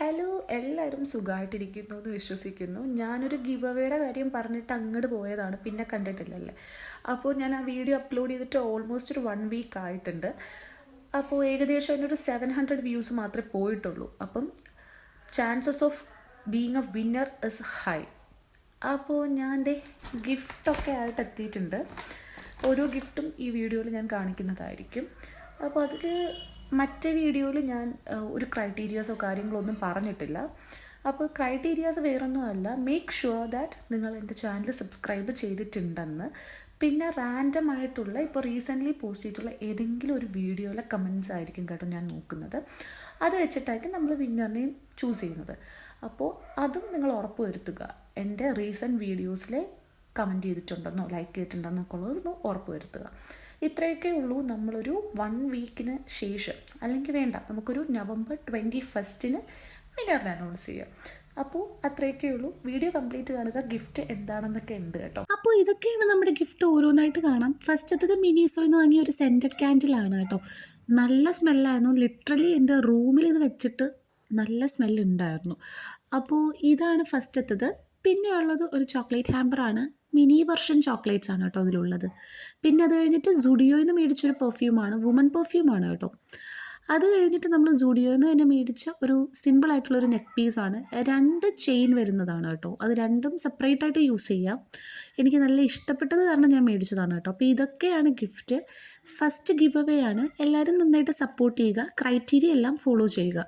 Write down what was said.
Hello, എല്ലാവരും സുഖമായിട്ടിരിക്കുന്നു എന്ന് വിശ്വസിക്കുന്നു. ഞാനൊരു ഗിവ് അവേയുടെ കാര്യം പറഞ്ഞിട്ട് അങ്ങോട്ട് പോയതാണ്, പിന്നെ കണ്ടിട്ടില്ലല്ലേ. അപ്പോൾ ഞാൻ ആ വീഡിയോ അപ്ലോഡ് ചെയ്തിട്ട് ഓൾമോസ്റ്റ് ഒരു 1 വീക്ക് ആയിട്ടുണ്ട്. അപ്പോൾ ഏകദേശം അതിനൊരു 700 വ്യൂസ് മാത്രമേ പോയിട്ടുള്ളൂ. അപ്പം chances of being A winner is high. അപ്പോൾ ഞാൻ ദേ ഗിഫ്റ്റൊക്കെ ആയിട്ട് എത്തിയിട്ടുണ്ട്. ഓരോ ഗിഫ്റ്റും ഈ വീഡിയോയിൽ ഞാൻ കാണിക്കുന്നതായിരിക്കും. അപ്പോൾ അതിൽ മറ്റേ വീഡിയോയിൽ ഞാൻ ഒരു ക്രൈറ്റീരിയാസോ കാര്യങ്ങളോ ഒന്നും പറഞ്ഞിട്ടില്ല. അപ്പോൾ ക്രൈറ്റീരിയാസ് വേറൊന്നുമല്ല, മേക്ക് ഷുവർ ദാറ്റ് നിങ്ങൾ എൻ്റെ ചാനൽ സബ്സ്ക്രൈബ് ചെയ്തിട്ടുണ്ടെന്ന്. പിന്നെ റാൻഡം ആയിട്ടുള്ള ഇപ്പോൾ റീസെൻ്റ്ലി പോസ്റ്റ് ചെയ്തിട്ടുള്ള ഏതെങ്കിലും ഒരു വീഡിയോയിലെ കമൻറ്റ്സ് ആയിരിക്കും കേട്ടോ ഞാൻ നോക്കുന്നത്. അത് വെച്ചിട്ടായിരിക്കും നമ്മൾ വിന്നറിനെയും ചൂസ് ചെയ്യുന്നത്. അപ്പോൾ അതും നിങ്ങൾ ഉറപ്പ് വരുത്തുക. എൻ്റെ റീസെൻറ്റ് വീഡിയോസിലെ കമൻറ്റ് ചെയ്തിട്ടുണ്ടെന്നോ ലൈക്ക് ചെയ്തിട്ടുണ്ടെന്നൊക്കെ ഉള്ളതൊന്ന് ഉറപ്പ് വരുത്തുക. ഇത്രയൊക്കെ ഉള്ളൂ. നമ്മളൊരു 1 വീക്കിന് ശേഷം, അല്ലെങ്കിൽ വേണ്ട, നമുക്കൊരു നവംബർ 21 വിന്നറിനെ അനൗൺസ് ചെയ്യാം. അപ്പോൾ അത്രയൊക്കെ ഉള്ളൂ. വീഡിയോ കംപ്ലീറ്റ് കാണുക, ഗിഫ്റ്റ് എന്താണെന്നൊക്കെ ഉണ്ട് കേട്ടോ. അപ്പോൾ ഇതൊക്കെയാണ് നമ്മുടെ ഗിഫ്റ്റ്, ഓരോന്നായിട്ട് കാണാം. ഫസ്റ്റത്തത് മിനിസോയിൽ നിന്ന് വാങ്ങിയ ഒരു സെൻറ്റഡ് ക്യാൻഡിലാണ് കേട്ടോ. നല്ല സ്മെല്ലായിരുന്നു. ലിറ്ററലി എൻ്റെ റൂമിൽ ഇത് വെച്ചിട്ട് നല്ല സ്മെല്ലുണ്ടായിരുന്നു. അപ്പോൾ ഇതാണ് ഫസ്റ്റത്തത്. പിന്നെ ഉള്ളത് ഒരു ചോക്ലേറ്റ് ഹാമ്പറാണ്. മിനി വെർഷൻ ചോക്ലേറ്റ്സ് ആണ് കേട്ടോ അതിലുള്ളത്. പിന്നെ അത് കഴിഞ്ഞിട്ട് സുഡിയോയിൽ നിന്ന് മേടിച്ചൊരു പെർഫ്യൂമാണ്, വുമൺ പെർഫ്യൂമാണ് കേട്ടോ. അത് കഴിഞ്ഞിട്ട് നമ്മൾ സുഡിയോയിൽ നിന്ന് തന്നെ മേടിച്ച ഒരു സിമ്പിളായിട്ടുള്ളൊരു നെക്ക് പീസാണ്. 2 ചെയിൻ വരുന്നതാണ് കേട്ടോ. അത് രണ്ടും സെപ്പറേറ്റ് ആയിട്ട് യൂസ് ചെയ്യാം. എനിക്ക് നല്ല ഇഷ്ടപ്പെട്ടത് കാരണം ഞാൻ മേടിച്ചതാണ് കേട്ടോ. അപ്പോൾ ഇതൊക്കെയാണ് ഗിഫ്റ്റ്. ഫസ്റ്റ് ഗിവ് അവേ ആണ്. എല്ലാവരും നന്നായിട്ട് സപ്പോർട്ട് ചെയ്യുക, ക്രൈറ്റീരിയ എല്ലാം ഫോളോ ചെയ്യുക.